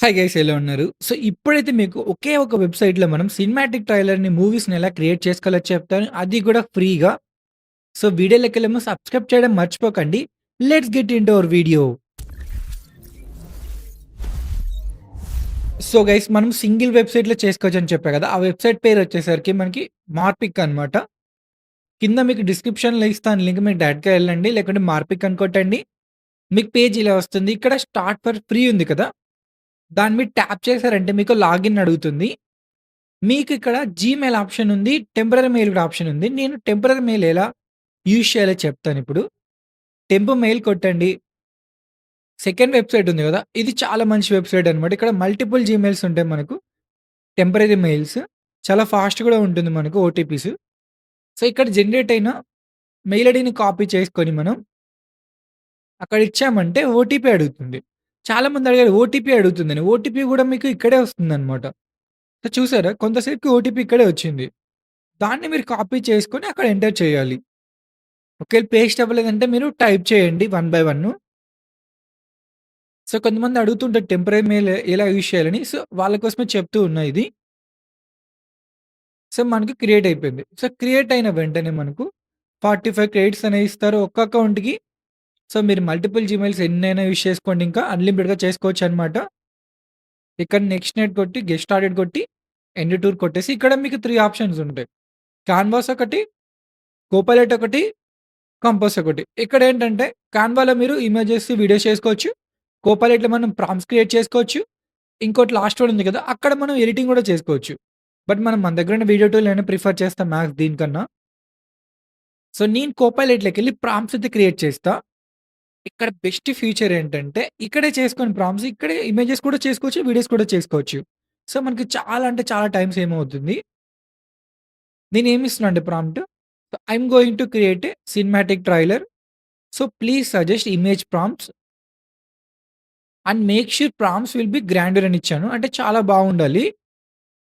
Hi guys ఎలా ఉన్నారు? So, ఇప్పుడైతే మీకు ఒకే ఒక వెబ్‌సైట్‌లో మనం సినిమాటిక్ ట్రైలర్‌ని, మూవీస్‌ని ఎలా క్రియేట్ చేసుకోవాలో చెప్తాను. అది కూడా ఫ్రీగా. సో, వీడియోలోకెళ్ళే సబ్స్క్రైబ్ చేయడం మర్చిపోకండి. Let's get into hour video. So, guys మనం సింగిల్ వెబ్‌సైట్‌లో చేసుకోవచ్చని చెప్పా కదా! ఆ వెబ్‌సైట్ పేరు వచ్చేసరికి మనకి మార్పిక్ అనమాట. కింద మీకు డిస్క్రిప్షన్‌లో ఇస్తాను లింక్ మీరు డైరెక్ట్‌గా ఎళ్ళండి. లేకుంటే మార్పిక్ అని కొట్టండి. మీకు పేజ్ ఇలా వస్తుంది. ఇక్కడ స్టార్ట్ ఫర్ ఫ్రీ ఉంది కదా! దాని మీద ట్యాప్ చేశారంటే మీకు లాగిన్ అడుగుతుంది. మీకిక్కడ జీమెయిల్ ఆప్షన్ ఉంది. టెంపరరీ మెయిల్ కూడా ఆప్షన్ ఉంది. నేను టెంపరరీ మెయిల్ ఎలా యూజ్ చేయాలో చెప్తానిప్పుడు. టెంప్ మెయిల్ కొట్టండి. సెకండ్ వెబ్‌సైట్ ఉంది గదా! ఇది చాలా మంచి వెబ్‌సైట్ అనమాట. ఇక్కడ మల్టిపుల్ జీమెయిల్స్ ఉంటాయి మనకు. Temporary mails. చాలా ఫాస్ట్ కూడా ఉంటుంది మనకు ఓటీపీస్. సో, ఇక్కడ జనరేట్ అయిన మెయిల్ ఐడీని కాపీ చేసుకొని మనం అక్కడ ఇచ్చామంటే ఓటీపీ అడుగుతుంది. చాలామంది అడిగారు ఓటీపీ అడుగుతుందని. ఓటీపీ కూడా మీకు ఇక్కడే వస్తుందనమాట. సో, చూసారా కొంతసేపుకి ఓటీపీ ఇక్కడే వచ్చింది. దాన్ని మీరు కాపీ చేసుకొని అక్కడ ఎంటర్ చేయాలి. ఒకవేళ పేస్ట్ అవ్వలేదంటే మీరు టైప్ చేయండి వన్ బై వన్. సో, కొంతమంది అడుగుతుంటారు టెంపరరీ మెయిల్ ఎలా యూజ్ చేయాలని. సో, వాళ్ళ కోసమే చెప్తూ ఉన్నా ఇది. సో, మనకి క్రియేట్ అయిపోయింది. సో, క్రియేట్ అయిన వెంటనే మనకు 45 క్రెడిట్స్ అనేవి ఇస్తారు ఒక్క అకౌంట్‌కి. సో, మీరు మల్టిపుల్ జీమెయిల్స్ ఎన్నైనా యూజ్ చేసుకోండి ఇంకా అన్‌లిమిటెడ్‌గా చేసుకోవచ్చనమాట. ఇక్కడ నెక్స్ట్ నెట్ కొట్టి, గెట్ స్టార్టెడ్ కొట్టి, ఎండ్ టూర్ కొట్టేసి ఇక్కడ మీకు 3 ఆప్షన్స్ ఉంటాయి. కాన్వాస్ ఒకటి, కోపైలట్ ఒకటి, కంపోజ్ ఒకటి. ఇక్కడేంటంటే కాన్వాలో మీరు ఇమేజెస్, వీడియోస్ చేసుకోవచ్చు. కోపైలట్‌లో మనం ప్రాంప్ట్స్ క్రియేట్ చేసుకోవచ్చు. ఇంకోటి లాస్ట్ వన్ ఉంది కదా! అక్కడ మనం ఎడిటింగ్ గూడా చేసుకోవచ్చు. బట్ మనం మన దగ్గర ఉన్న వీడియో టూల్‌లోనే ప్రిఫర్ చేస్తాం మ్యాక్స్ దీనికన్నా. సో, నేను కోపైలట్‌లోకెళ్ళి ప్రాంప్ట్స్ అయితే క్రియేట్ చేస్తా. ఇక్కడ బెస్ట్ ఫీచర్ ఏంటంటే, ఇక్కడే చేసుకొని ప్రాంప్ట్స్ ఇక్కడే ఇమేజెస్ కూడా చేసుకోవచ్చు, వీడియోస్ కూడా చేసుకోవచ్చు. సో, మనకి చాలా అంటే చాలా టైమ్ సేవ్ అవుతుంది. నేనేమిస్తున్నా అంటే prompt, I'm going to create a cinematic trailer. So, please suggest image prompts and make sure prompts will be grander అని ఇచ్చాను. అంటే చాలా బావుండాలి.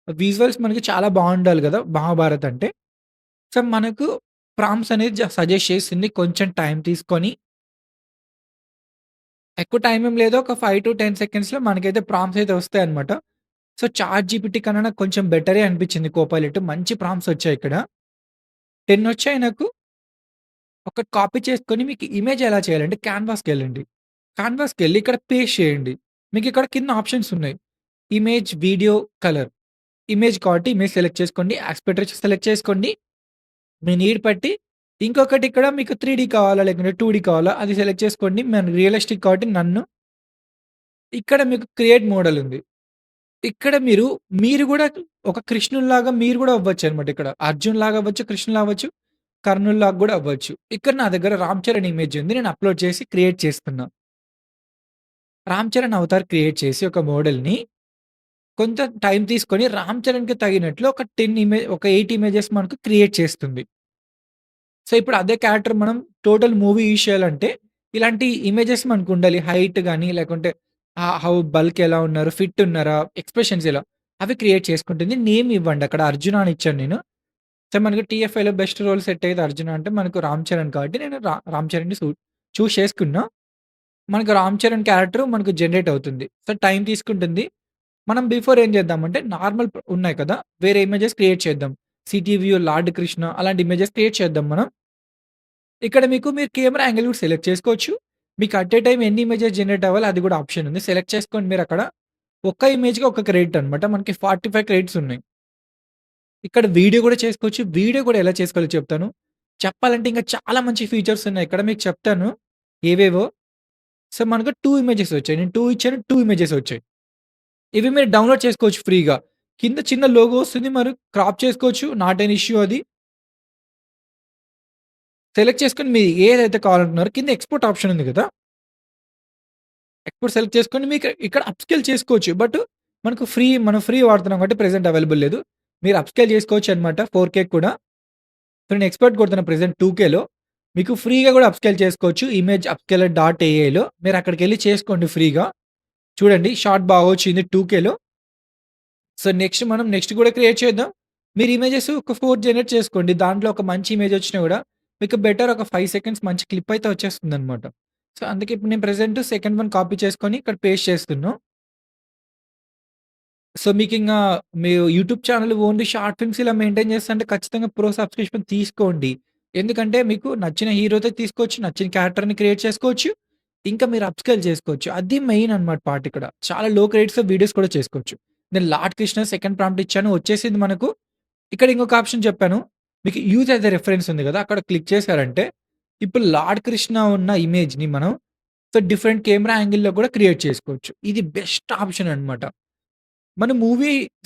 విజువల్స్ మనకి చాలా బావుండాలి గదా! 'మహాభారత్' అంటే. సో, మనకు ప్రాంప్ట్స్ అనేది సజెస్ట్ చేసింది. కొంచెం టైం తీసుకొని ఎక్కువ టైం ఏం లేదు. ఒక 5-10 సెకండ్స్‌లో మనకైతే ప్రాంప్ట్స్ అయితే వస్తాయన్నమాట. సో, చాట్‌జీపీటీ కన్నా నాకు కొంచెం బెటరే అనిపించింది కోపైలట్. మంచి ప్రాంప్ట్స్ వచ్చాయి ఇక్కడ. 10 వచ్చాయి నాకు. ఒకటి కాపీ చేసుకొని మీకు ఇమేజ్ ఎలా చేయాలంటే క్యాన్వాస్‌కెళ్ళండి. క్యాన్వాస్‌కెళ్ళి ఇక్కడ పేస్ట్ చేయండి. మీకిక్కడ కింద ఆప్షన్స్ ఉన్నాయి. Image, video, colour. ఇమేజ్ కాబట్టి ఇమేజ్ సెలెక్ట్ చేసుకోండి. యాస్పెక్ట్ రేషియో సెలెక్ట్ చేసుకోండి. మీ నీడ్ బట్టి ఇంకొకటి ఇక్కడ మీకు 3డీ కావాలా? లేకుంటే 2డీ కావాలా? అది సెలెక్ట్ చేసుకోండి. మన రియలిస్టిక్ కాబట్టి నన్ను. ఇక్కడ మీకు క్రియేట్ మోడల్ ఉంది. ఇక్కడ మీరు గూడా ఒక కృష్ణుడిలాగా మీరు గూడా అవ్వచ్చనమాట ఇక్కడ. అర్జున్‌లాగా అవ్వచ్చు, కృష్ణులా అవ్వచ్చు, కర్ణుల్లాగా గూడా అవ్వచ్చు. ఇక్కడ నా దగ్గర 'రామ్ చరణ్' ఇమేజ్ ఉంది. నేను అప్‌లోడ్ చేసి క్రియేట్ చేస్తున్నా. 'రామ్ చరణ్' అవతార్ క్రియేట్ చేసి ఒక మోడల్‌ని కొంత టైమ్ తీసుకొని 'రామ్ చరణ్‌కి' తగినట్లు ఒక 8 ఇమేజెస్ మనకు క్రియేట్ చేస్తుంది. సో, ఇప్పుడు అదే క్యారెక్టర్ మనం టోటల్ మూవీ యూజ్ చేయాలంటే, ఇలాంటి ఇమేజెస్ మనకుండాలి. హైట్ గాని, లేకుంటే హౌ బల్క్ ఎలా ఉన్నారు, ఫిట్ ఉన్నారా, ఎక్స్‌ప్రెషన్స్ ఎలా, అవి క్రియేట్ చేసుకుంటుంది. నేమ్ ఇవ్వండి అక్కడ 'అర్జున' అని ఇచ్చాను నేను. సో, మనకి టీఎఫ్ఐలో బెస్ట్ రోల్ సెట్ అయ్యేది 'అర్జున' అంటే మనకు 'రామ్ చరణ్' కాబట్టి నేను 'రామ్ చరణ్‌ని' చూజ్ చేసుకున్నా. మనకు 'రామ్ చరణ్' క్యారెక్టర్ మనకు జనరేట్ అవుతుంది. సో, టైమ్ తీసుకుంటుంది. మనం బిఫోర్ ఏం చేద్దామంటే నార్మల్ ఉన్నాయి కదా! వేరే ఇమేజెస్ క్రియేట్ చేద్దాం. సిటీ వ్యూ, లార్డ్ కృష్ణ అలాంటి ఇమేజెస్ క్రియేట్ చేద్దాం మనం. ఇక్కడ మీరు కెమెరా యాంగిల్ కూడా సెలెక్ట్ చేసుకోవచ్చు. మీకు అట్ ఎ టైమ్ ఎన్ని ఇమేజెస్ జనరేట్ అవ్వాలో అది కూడా ఆప్షన్ ఉంది. సెలెక్ట్ చేసుకోండి మీరక్కడ. ఒక్క ఇమేజ్‌కి ఒక క్రెడిట్ అనమాట. మనకి 45 క్రెడిట్స్ ఉన్నాయి. ఇక్కడ వీడియో కూడా చేసుకోవచ్చు. వీడియో కూడా ఎలా చేసుకోవాలో చెప్తాను. చెప్పాలంటే ఇంకా చాలా మంచి ఫీచర్స్ ఉన్నాయి. ఇక్కడ మీకు చెప్తాను ఏవేవో. సో, మనకు 2 ఇమేజెస్ వచ్చాయి. నేను 2 ఇచ్చాను. 2 ఇమేజెస్ వచ్చాయి. ఇవి మీరు డౌన్‌లోడ్ చేసుకోవచ్చు ఫ్రీగా. కింద చిన్న లోగో వస్తుంది. మరి క్రాప్ చేసుకోవచ్చు. నాట్ ఎన్ ఇష్యూ అది. సెలెక్ట్ చేసుకొని మీరు ఏదైతే కావాలంటున్నారో కింద ఎక్స్‌పోర్ట్ ఆప్షన్ ఉంది కదా! ఎక్స్‌పోర్ట్ సెలెక్ట్ చేసుకొని మీకు ఇక్కడ అప్‌స్కేల్ చేసుకోవచ్చు. బట్ మనం ఫ్రీ వాడుతున్నాం కాబట్టి ప్రెజెంట్ అవైలబుల్ లేదు. మీరు అప్‌స్కేల్ చేసుకోవచ్చనమాట 4కే కూడా. సో, నేను ఎక్స్‌పోర్ట్ కొడుతున్నా ప్రెజెంట్ 2కేలో. మీకు ఫ్రీగా కూడా అప్‌స్కేల్ చేసుకోవచ్చు. ఇమేజ్ అప్‌స్కేలర్ డాట్ ఏఐలో మీరక్కడికెళ్లి చేసుకోండి ఫ్రీగా. చూడండి షాట్ బాగొచ్చింది 2కేలో. సో, నెక్స్ట్ కూడా క్రియేట్ చేద్దాం. మీరు ఇమేజెస్ ఒక 4 జనరేట్ చేసుకోండి. దాంట్లో ఒక మంచి ఇమేజ్ వచ్చినా గూడా మీకు బెటర్ ఒక 5 సెకండ్స్ మంచి క్లిప్ అయితే వచ్చేస్తుందనమాట. సో, అందుకే ఇప్పుడు నేను ప్రెజెంట్ సెకండ్ వన్ కాపీ చేసుకొని ఇక్కడ పేస్ట్ చేస్తున్నా. సో, మీకింగా మీ YouTube channel only short films ఇలా మెయింటైన్ చేస్తంటే ఖచ్చితంగా ప్రో సబ్స్క్రిప్షన్ తీసుకోండి. ఎందుకంటే మీకు నచ్చిన హీరోతో తీసుకోవచ్చు, నచ్చిన క్యారెక్టర్‌ని క్రియేట్ చేసుకోవచ్చు. ఇంకా మీరు అప్‌స్కేల్ చేసుకోవచ్చు. అది మెయిన్ అన్నమాట పార్ట్ ఇక్కడ. చాలా లో క్రెడిట్స్‌తో వీడియోస్ కూడా చేసుకోవచ్చు. నేను లార్డ్ కృష్ణ సెకండ్ ప్రాంప్ట్ ఇచ్చాను. వచ్చేసింది మనకు. ఇక్కడ ఇంకొక ఆప్షన్ చెప్పాను. మీకు యూజ్ యాస్ ఎ రిఫరెన్స్ ఉంది గదా! అక్కడ క్లిక్ చేశారంటే, ఇప్పుడు లార్డ్ కృష్ణ ఉన్న ఇమేజ్‌ని మనం సో, డిఫరెంట్ కెమెరా యాంగిల్‌లో కూడా క్రియేట్ చేసుకోవచ్చు. ఇది బెస్ట్ ఆప్షన్ అన్నమాట. మనం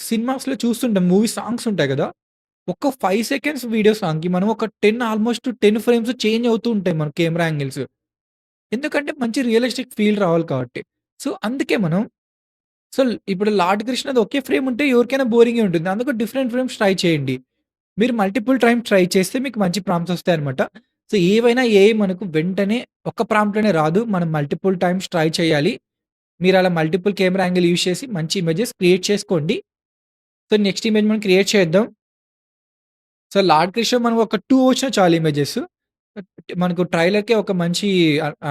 సినిమాస్‌లో చూస్తుంటాం. మూవీ సాంగ్స్ ఉంటాయి గదా! ఒక్క 5 సెకండ్స్ వీడియో సాంగ్‌కి మనం ఒక 10 ఆల్‌మోస్ట్ 10 ఫ్రేమ్స్ చేంజ్ అవుతూ ఉంటాయి మన కెమెరా యాంగిల్స్. ఎందుకంటే మంచి రియలిస్టిక్ ఫీల్ రావాలి కాబట్టి. సో, అందుకే మనం సో, ఇప్పుడు 'లార్డ్ కృష్ణ'ది ఒకే ఫ్రేమ్ ఉంటే ఎవరికైనా బోరింగే ఉంటుంది. అందుకు డిఫరెంట్ ఫ్రేమ్స్ ట్రై చేయండి. మీరు మల్టిపుల్ టైమ్స్ ట్రై చేస్తే మీకు మంచి ప్రాంప్ట్స్ వస్తాయన్నమాట. సో, ఏవైనా ఏఐ మనకు వెంటనే ఒక్క ప్రాంప్ట్‌లోనే రాదు. మనం మల్టిపుల్ టైమ్స్ ట్రై చేయాలి. మీరలా మల్టిపుల్ కెమెరా యాంగిల్ యూజ్ చేసి మంచి ఇమేజెస్ క్రియేట్ చేసుకోండి. సో, నెక్స్ట్ ఇమేజ్ మనం క్రియేట్ చేద్దాం. సో, 'లార్డ్ కృష్ణ' మనం ఒక 2 వచ్చినా చాలు ఇమేజెస్. మనకు ట్రైలర్‌కే ఒక మంచి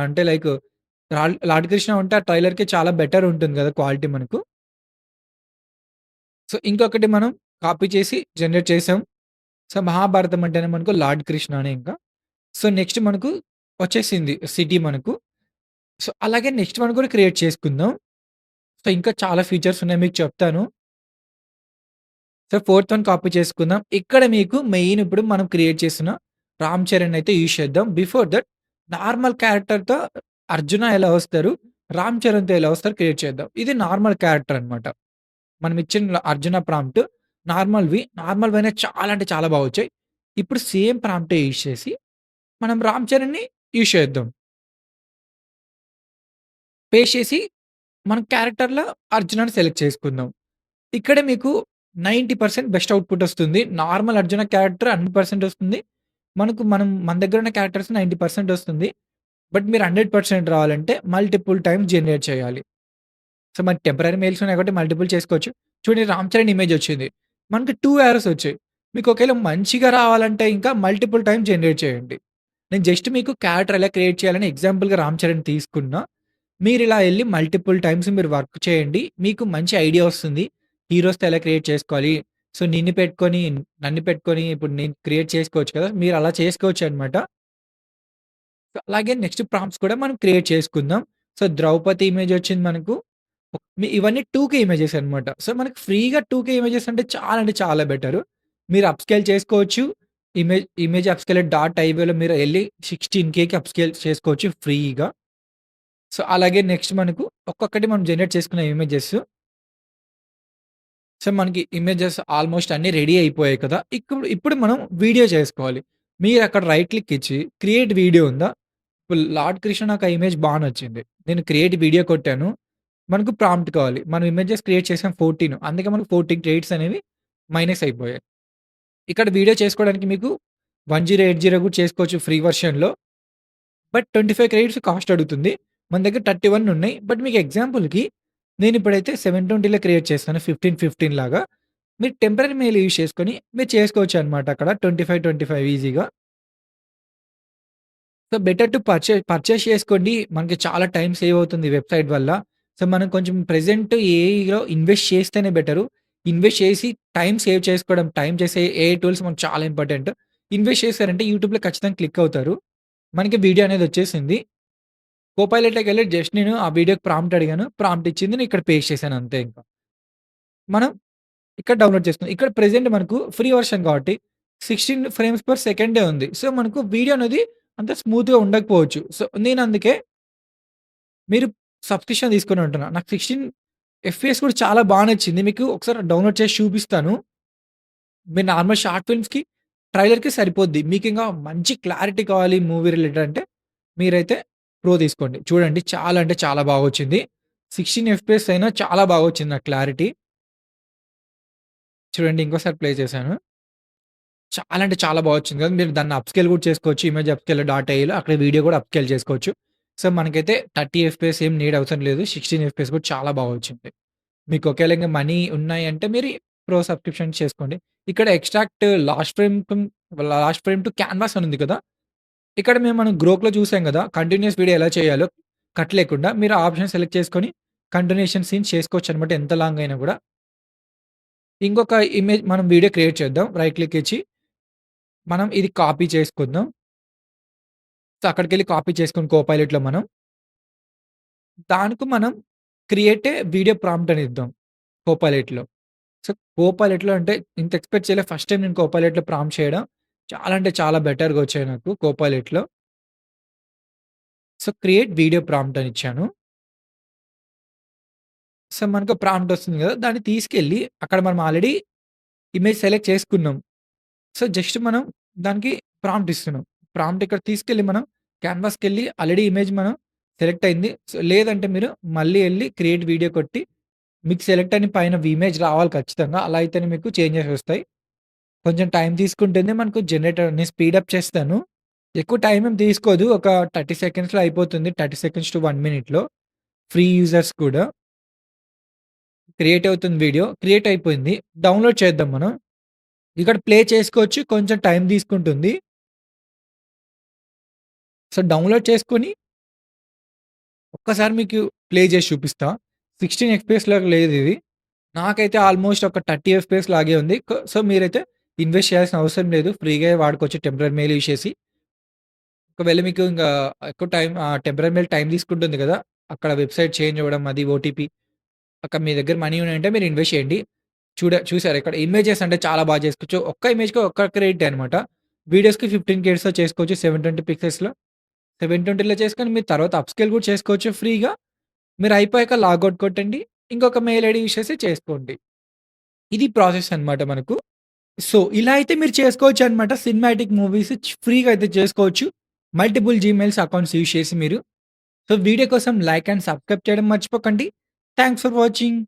అంటే లైక్ 'లార్డ్ కృష్ణ' ఉంటే ఆ ట్రైలర్‌కి చాలా బెటర్ ఉంటుంది గదా! క్వాలిటీ మనకు. సో, ఇంకొకటి మనం కాపీ చేసి జనరేట్ చేసాం. సో, 'మహాభారతం' అంటేనే మనకు 'లార్డ్ కృష్ణనే' ఇంకా. సో, నెక్స్ట్ మనకు వచ్చేసింది సిటీ మనకు. సో, అలాగే నెక్స్ట్ వన్ కూడా క్రియేట్ చేసుకుందాం. సో, ఇంకా చాలా ఫీచర్స్ ఉన్నాయి మీకు చెప్తాను. సో, ఫోర్త్ వన్ కాపీ చేసుకుందాం. ఇక్కడ మీకు మెయిన్ ఇప్పుడు మనం క్రియేట్ చేసిన 'రామ్ చరణ్' అయితే యూజ్ చేద్దాం. బిఫోర్ దట్ నార్మల్ క్యారెక్టర్‌తో 'అర్జున' ఎలా వస్తారు, 'రామ్ చరణ్‌తో' ఎలా వస్తారో క్రియేట్ చేద్దాం. ఇది నార్మల్ క్యారెక్టర్ అన్నమాట. మనం ఇచ్చిన 'అర్జున' ప్రాంప్ట్ నార్మల్‌వి. నార్మల్‌వైనా చాలా అంటే చాలా బా వచ్చాయి. ఇప్పుడు సేమ్ ప్రాంప్టే యూజ్ చేసి మనం 'రామ్ చరణ్‌ని' యూజ్ చేద్దాం. పేస్ట్ చేసి మనం క్యారెక్టర్‌లో 'అర్జున'ని సెలెక్ట్ చేసుకుందాం. ఇక్కడే మీకు 90% బెస్ట్ ఔట్‌పుట్ ఒస్తుంది. నార్మల్ 'అర్జున' క్యారెక్టర్ 100% ఒస్తుంది. మన దగ్గర ఉన్న క్యారెక్టర్స్ 90% ఒస్తుంది. బట్ మీరు 100% రావాలంటే మల్టిపుల్ టైమ్స్ జనరేట్ చేయాలి. సో, మనకి టెంపరరీ మెయిల్స్ ఉన్నాయి కాబట్టి మల్టిపుల్ చేసుకోవచ్చు. చూడండి 'రామ్ చరణ్' ఇమేజ్ ఒచ్చింది. మనకి 2 యారోస్ ఒచ్చాయి. మీకు ఒకవేళ మంచిగా రావాలంటే ఇంకా మల్టిపుల్ టైమ్స్ జనరేట్ చేయండి. నేను జస్ట్ మీకు క్యారెక్టర్ ఎలా క్రియేట్ చేయాలని ఎగ్జాంపుల్‌గా 'రామ్ చరణ్' తీసుకున్నా. మీరిలా ఎళ్లి మల్టిపుల్ టైమ్స్ మీరు వర్క్ చేయండి. మీకు మంచి ఐడియా వస్తుంది. హీరోస్‌తో ఎలా క్రియేట్ చేసుకోవాలి. సో, నన్ను పెట్టుకొని ఇప్పుడు నేను క్రియేట్ చేసుకోవచ్చు కదా! మీరు అలా చేసుకోవచ్చనమాట. అలాగే నెక్స్ట్ ప్రాంప్ట్స్ కూడా మనం క్రియేట్ చేసుకుందాం. సో, 'ద్రౌపది' ఇమేజ్ వచ్చింది మనకు. ఇవన్నీ 2కే ఇమేజెస్ అనమాట. సో, మనకు ఫ్రీగా 2కే ఇమేజెస్ అంటే చాలా బెటరు. మీరు అప్‌స్కేల్ చేసుకోవచ్చు. ఇమేజ్ అప్‌స్కేలర్ డాట్ ఐవోలో మీరు ఎళ్లి 16Kకి అప్‌స్కేల్ చేసుకోవచ్చు ఫ్రీగా. సో, అలాగే నెక్స్ట్ మనకు ఒక్కొక్కటి మనం జనరేట్ చేసుకున్న ఇమేజెస్. సో, మనకి ఇమేజెస్ ఆల్‌మోస్ట్ అన్నీ రెడీ అయిపోయాయి కదా! ఇప్పుడు మనం వీడియో చేసుకోవాలి. మీరక్కడ రైట్ క్లిక్ ఇచ్చి క్రియేట్ వీడియో ఉందా? ఇప్పుడు 'లార్డ్ కృష్ణ' నాకు ఆ ఇమేజ్ బా నచ్చింది. నేను క్రియేట్ వీడియో కొట్టాను. మనకు ప్రాంప్ట్ కావాలి. మనం ఇమేజెస్ క్రియేట్ చేసాం 14. అందుకే మనకు 14 క్రెడిట్స్ అనేవి మైనస్ అయిపోయాయి. ఇక్కడ వీడియో చేసుకోవడానికి మీకు 1080 కూడా చేసుకోవచ్చు ఫ్రీ వెర్షన్‌లో. బట్ 25 క్రెడిట్స్ కాస్ట్ అడుగుతుంది. మన దగ్గర 31 ఉన్నాయి. బట్ మీకు ఎగ్జాంపుల్‌కి నేనిప్పుడైతే 720లో క్రియేట్ చేస్తాను. 15, 15 లాగా. మీరు టెంపరరీ మెయిల్ యూజ్ చేసుకొని మీరు చేసుకోవచ్చనమాట అక్కడ 25, 25 ఈజీగా. సో, బెటర్ టు పర్చేజ్ చేసుకోండి. మనకి చాలా టైమ్ సేవ్ అవుతుంది ఈ వెబ్‌సైట్ వల్ల. సో, మనం కొంచెం ప్రెజెంట్ ఏఐలో ఇన్వెస్ట్ చేస్తేనే బెటరు. ఇన్వెస్ట్ చేసి టైమ్ సేవ్ చేసుకోవడం, టైమ్ చేసే ఏఐ టూల్స్ మనకు చాలా ఇంపార్టెంట్. ఇన్వెస్ట్ చేశారంటే యూట్యూబ్‌లో ఖచ్చితంగా క్లిక్ అవుతారు. మనకి వీడియో అనేది వచ్చేసింది. కోపైలట్‌లోకెళ్ళి జస్ట్ నేను ఆ వీడియోకి ప్రాంప్ట్ అడిగాను. ప్రాంప్ట్ ఇచ్చింది. నేను ఇక్కడ పేస్ట్ చేశాను అంతే ఇంకా. మనం ఇక్కడ డౌన్‌లోడ్ చేసుకున్నాం. ఇక్కడ ప్రెజెంట్ మనకు ఫ్రీ వర్షన్ కాబట్టి 16 ఫ్రేమ్స్ పర్ సెకండే ఉంది. సో, మనకు వీడియో అనేది అంత స్మూత్‌గా ఉండకపోవచ్చు. సో, నేనందుకే మీరు సబ్స్క్రిప్షన్ తీసుకొని ఉంటున్నా. నాకు 16 ఎఫ్‌పిఎస్ కూడా చాలా బా నచ్చింది. మీకు ఒకసారి డౌన్‌లోడ్ చేసి చూపిస్తాను. మీరు నార్మల్ షార్ట్ ఫిల్మ్స్‌కి, ట్రైలర్‌కి సరిపోద్ది. మీకింకా మంచి క్లారిటీ కావాలి మూవీ రిలేటెడ్ అంటే మీరైతే ప్రో తీసుకోండి. చూడండి చాలా అంటే చాలా బాగొచ్చింది. 16 ఎఫ్‌పిఎస్ అయినా చాలా బాగొచ్చింది నాకు క్లారిటీ. చూడండి ఇంకోసారి ప్లే చేశాను. చాలా అంటే చాలా బా వచ్చింది కదా! మీరు దాన్ని అప్‌స్కేల్ కూడా చేసుకోవచ్చు. ఇమేజ్ అప్‌స్కేల్ డాట్ ఏఐలో అక్కడ వీడియో కూడా అప్‌స్కేల్ చేసుకోవచ్చు. సో, మనకైతే 30 ఎఫ్‌పిఎస్ ఏం నీడ్ అవసరం లేదు. 16 ఎఫ్‌పిఎస్ కూడా చాలా బా వచ్చింది. మీకు ఒకేళ ఇంగ మనీ ఉన్నాయంటే మీరు ప్రో సబ్స్క్రిప్షన్ చేసుకోండి. ఇక్కడ extract last frame to canvas అని ఉంది కదా! ఇక్కడ మనం గ్రోక్‌లో చూసాం కదా! కంటిన్యూయస్ వీడియో ఎలా చేయాలో కట్ లేకుండా మీరు ఆ ఆప్షన్ సెలెక్ట్ చేసుకొని కంటిన్యూయేషన్ సీన్స్ చేసుకోవచ్చనమాట ఎంత లాంగ్ అయినా కూడా. ఇంకొక ఇమేజ్ మనం వీడియో క్రియేట్ చేద్దాం. రైట్ క్లిక్ ఇచ్చి, మనం ఇది కాపీ చేసుకుందాం. సో, అక్కడికెళ్ళి కాపీ చేసుకొని కోపైలట్‌లో మనం, దానికి మనం క్రియేట్ ఏ వీడియో ప్రాంప్ట్ అని ఇద్దాం కోపైలట్‌లో. సో, కోపైలట్‌లో అంటే ఇంత ఎక్స్‌పెక్ట్ చేయలే. ఫస్ట్ టైమ్ నేను కోపైలట్‌లో ప్రాంప్ట్ చేయడం. చాలా అంటే చాలా బెటర్‌గా వచ్చాయి నాకు కోపైలట్‌లో. సో, క్రియేట్ వీడియో ప్రాంప్ట్ అని ఇచ్చాను. సో, మనకు ప్రాంప్ట్ వస్తుంది గదా! దాన్ని తీసుకెళ్ళి అక్కడ మనం ఆల్రెడీ ఇమేజ్ సెలెక్ట్ చేసుకున్నాం. సో, జస్ట్ మనం దానికి ప్రాంప్ట్ ఇస్తున్నాం. ప్రాంప్ట్ ఇక్కడ తీసుకెళ్ళి మనం క్యాన్వాస్‌కెళ్ళి ఆల్రెడీ ఇమేజ్ మనం సెలెక్ట్ అయింది. సో, లేదంటే మీరు మళ్ళీ ఎళ్లి క్రియేట్ వీడియో కొట్టి మీకు సెలెక్ట్ అని పైన ఇమేజ్ రావాలి ఖచ్చితంగా. అలా అయితేనే మీకు చేంజెస్ వస్తాయి. కొంచెం టైం తీసుకుంటేనే మనకు జనరేటర్ నేను స్పీడప్ చేస్తాను. ఎక్కువ టైం ఏం తీసుకోదు. ఒక 30 సెకండ్స్‌లో అయిపోతుంది. 30 సెకండ్స్ టు 1 మినిట్‌లో. ఫ్రీ యూజర్స్ కూడా. క్రియేట్ అవుతుంది వీడియో. క్రియేట్ అయిపోయింది. డౌన్‌లోడ్ చేద్దాం మనం. ఇక్కడ ప్లే చేసుకోవచ్చు. కొంచెం టైం తీసుకుంటుంది. సో, డౌన్‌లోడ్ చేసుకొని ఒక్కసారి మీకు ప్లే చేసి చూపిస్తా. 16 ఎఫ్‌పిఎస్‌లోకి లేదిది. నాకైతే ఆల్‌మోస్ట్ ఒక 30 ఎఫ్‌పిఎస్ లాగే ఉంది. సో, మీరైతే ఇన్వెస్ట్ చేయాల్సిన అవసరం లేదు. ఫ్రీగా వాడుకోవచ్చు టెంపరరీ మెయిల్ యూజ్ చేసి. ఒకవేళ మీకు ఇంగా ఎక్కువ టైం టెంపరరీ మెయిల్ టైం తీసుకుంటుంది గదా! అక్కడ వెబ్‌సైట్ చేంజ్ అవ్వడం అది ఓటీపీ అక్కడ మీ దగ్గర మనీ ఉన్నాయంటే మీరు ఇన్వెస్ట్ చేయండి. చూసారా ఇక్కడ ఇమేజెస్ అంటే చాలా బాగా చేసుకోవచ్చు. ఒక్క ఇమేజ్‌కి ఒక్క క్రెడిటే అనమాట. వీడియోస్‌కి 15 కేస్‌లో చేసుకోవచ్చు. 720 పిక్సెల్స్‌లో. 720లో చేసుకొని మీరు తర్వాత అప్‌స్కేల్ కూడా చేసుకోవచ్చు ఫ్రీగా. మీరు అయిపోయాక లాగౌట్ కొట్టండి. ఇంకొక మెయిల్ ఐడీ యూజ్ చేసి చేసుకోండి. ఇది ప్రాసెస్ అన్నమాట మనకు. సో, ఇలా అయితే మీరు చేసుకోవచ్చనమాట. సినిమాటిక్ మూవీస్ ఫ్రీగా అయితే చేసుకోవచ్చు. మల్టిపుల్ జీమెయిల్స్ అకౌంట్స్ యూజ్ చేసి మీరు. సో, వీడియో కోసం లైక్ అండ్ సబ్స్క్రైబ్ చేయడం మర్చిపోకండి. Thanks for watching.